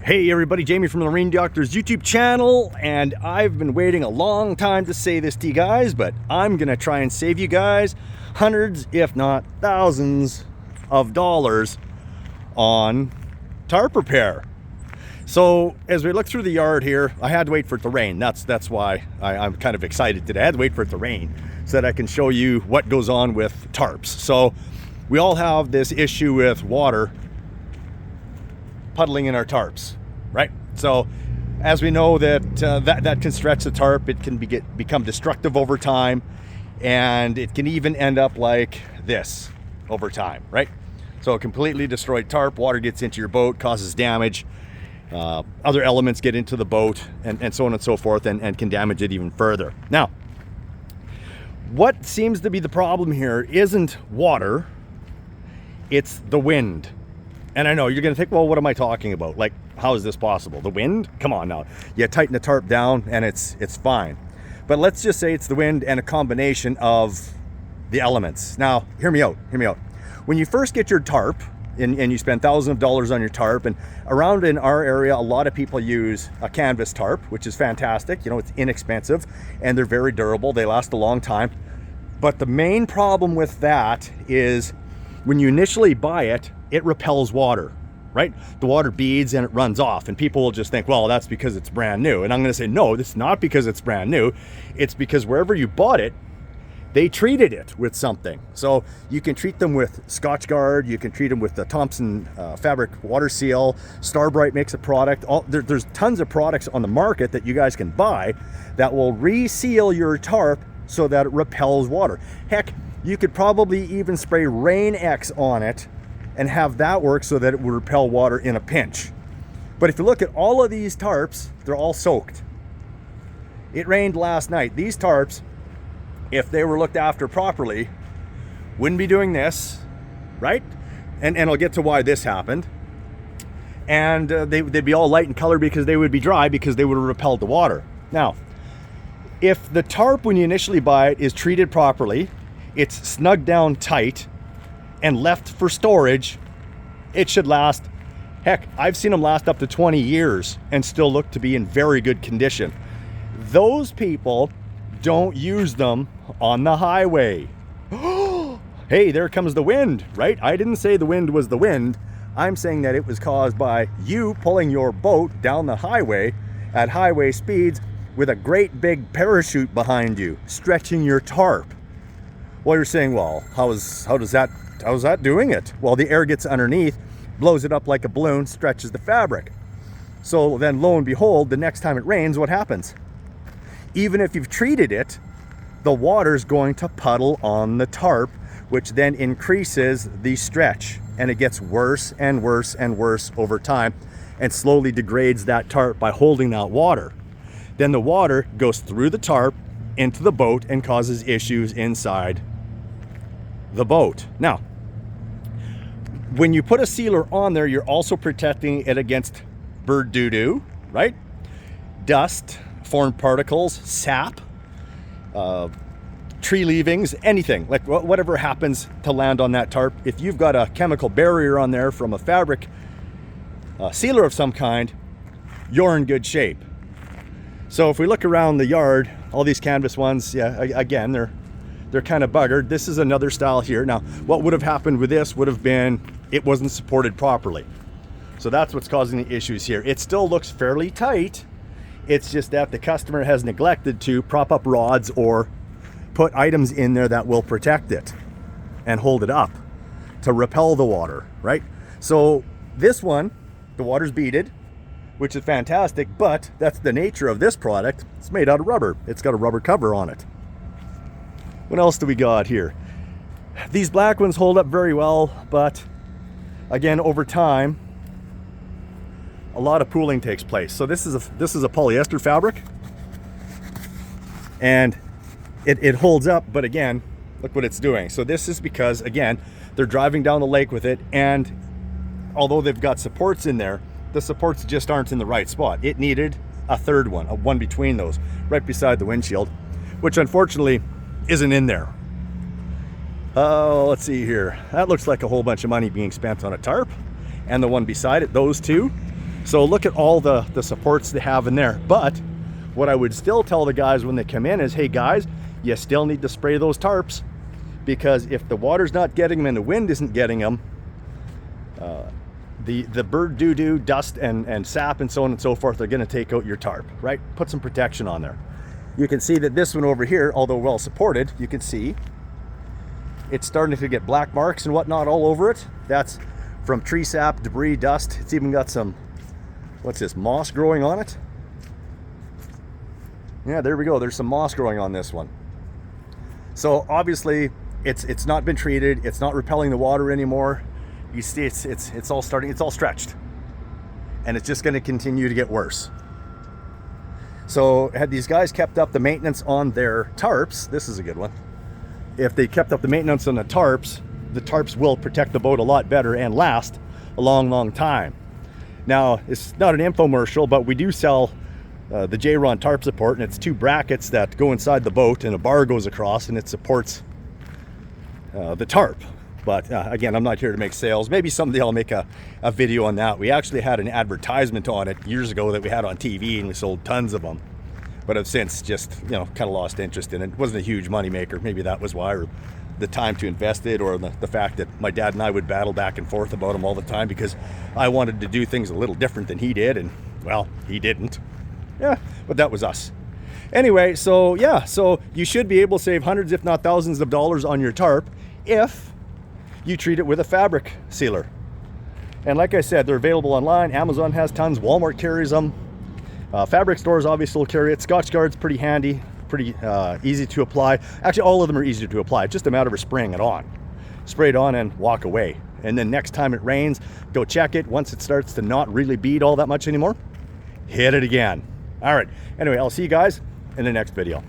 Hey everybody, Jamie from the Marine Doctor's YouTube channel, and I've been waiting a long time to say this to you guys, but I'm gonna try and save you guys hundreds, if not thousands of dollars on tarp repair. So as we look through the yard here, I had to wait for it to rain. That's why I'm kind of excited today. I had to wait for it to rain so that I can show you what goes on with tarps. So we all have this issue with water puddling in our tarps, right? So as we know that that can stretch the tarp, it can become destructive over time, and it can even end up like this over time, right? So a completely destroyed tarp, water gets into your boat, causes damage, other elements get into the boat, and so on and so forth, and can damage it even further. Now, what seems to be the problem here isn't water, it's the wind. And I know you're gonna think, well, what am I talking about? Like, how is this possible? The wind? Come on now. You tighten the tarp down and it's fine. But let's just say it's the wind and a combination of the elements. Now, hear me out. When you first get your tarp and you spend thousands of dollars on your tarp, and around in our area, a lot of people use a canvas tarp, which is fantastic. You know, it's inexpensive and they're very durable. They last a long time. But the main problem with that is when you initially buy it, it repels water, right? The water beads and it runs off, and people will just think, well, that's because it's brand new. And I'm going to say, no, it's not because it's brand new. It's because wherever you bought it, they treated it with something. So you can treat them with Scotch Guard, you can treat them with the Thompson fabric water seal. Starbright makes a product. There's tons of products on the market that you guys can buy that will reseal your tarp so that it repels water. Heck, you could probably even spray Rain-X on it and have that work so that it would repel water in a pinch. But if you look at all of these tarps, they're all soaked. It rained last night. These tarps, if they were looked after properly, wouldn't be doing this, right? And I'll get to why this happened. And they'd be all light in color because they would be dry, because they would have repelled the water. Now, if the tarp, when you initially buy it, is treated properly, it's snugged down tight and left for storage, it should last, heck, I've seen them last up to 20 years and still look to be in very good condition. Those people don't use them on the highway. Hey, there comes the wind, right? I didn't say the wind was the wind. I'm saying that it was caused by you pulling your boat down the highway at highway speeds with a great big parachute behind you, stretching your tarp. Well, you're saying, well, how's that doing it? Well, the air gets underneath, blows it up like a balloon, stretches the fabric. So then lo and behold, the next time it rains, what happens? Even if you've treated it, the water's going to puddle on the tarp, which then increases the stretch, and it gets worse and worse and worse over time and slowly degrades that tarp by holding that water. Then the water goes through the tarp into the boat and causes issues inside the boat. Now, when you put a sealer on there, you're also protecting it against bird doo-doo, right? Dust, foreign particles, sap, tree leavings, anything, like whatever happens to land on that tarp. If you've got a chemical barrier on there from a fabric sealer of some kind, you're in good shape. So if we look around the yard, all these canvas ones, yeah, again, they're kind of buggered. This is another style here. Now, what would have happened with this would have been it wasn't supported properly. So that's what's causing the issues here. It still looks fairly tight. It's just that the customer has neglected to prop up rods or put items in there that will protect it and hold it up to repel the water, right? So this one, the water's beaded, which is fantastic, but that's the nature of this product. It's made out of rubber. It's got a rubber cover on it. What else do we got here? These black ones hold up very well, but again, over time, a lot of pooling takes place. So this is a polyester fabric, and it holds up, but again, look what it's doing. So this is because, again, they're driving down the lake with it, and although they've got supports in there, the supports just aren't in the right spot. It needed a third one, one between those, right beside the windshield, which unfortunately isn't in there. Oh, let's see here. That looks like a whole bunch of money being spent on a tarp, and the one beside it, those two. So look at all the supports they have in there. But what I would still tell the guys when they come in is, hey guys, you still need to spray those tarps, because if the water's not getting them and the wind isn't getting them, the bird doo-doo, dust and sap and so on and so forth are going to take out your tarp, right? Put some protection on there. You can see that this one over here, although well supported, you can see it's starting to get black marks and whatnot all over it. That's from tree sap, debris, dust. It's even got some, what's this, moss growing on it? Yeah, there we go. There's some moss growing on this one. So obviously it's not been treated. It's not repelling the water anymore. You see it's all starting, it's all stretched. And it's just going to continue to get worse. So had these guys kept up the maintenance on their tarps, this is a good one. If they kept up the maintenance on the tarps will protect the boat a lot better and last a long, long time. Now, it's not an infomercial, but we do sell the J-Ron tarp support, and it's 2 brackets that go inside the boat and a bar goes across and it supports the tarp. But again, I'm not here to make sales. Maybe someday I'll make a video on that. We actually had an advertisement on it years ago that we had on TV, and we sold tons of them. But I've since just, kind of lost interest in it. It wasn't a huge money maker. Maybe that was why, or the time to invest it, or the fact that my dad and I would battle back and forth about them all the time because I wanted to do things a little different than he did, and well, he didn't. Yeah, but that was us. Anyway, so yeah, so you should be able to save hundreds, if not thousands of dollars on your tarp if you treat it with a fabric sealer. And like I said, they're available online. Amazon has tons, Walmart carries them. Fabric stores obviously will carry it. Scotchgard's pretty handy, pretty easy to apply. Actually, all of them are easy to apply. It's just a matter of spraying it on. Spray it on and walk away. And then next time it rains, go check it. Once it starts to not really bead all that much anymore, hit it again. All right, anyway, I'll see you guys in the next video.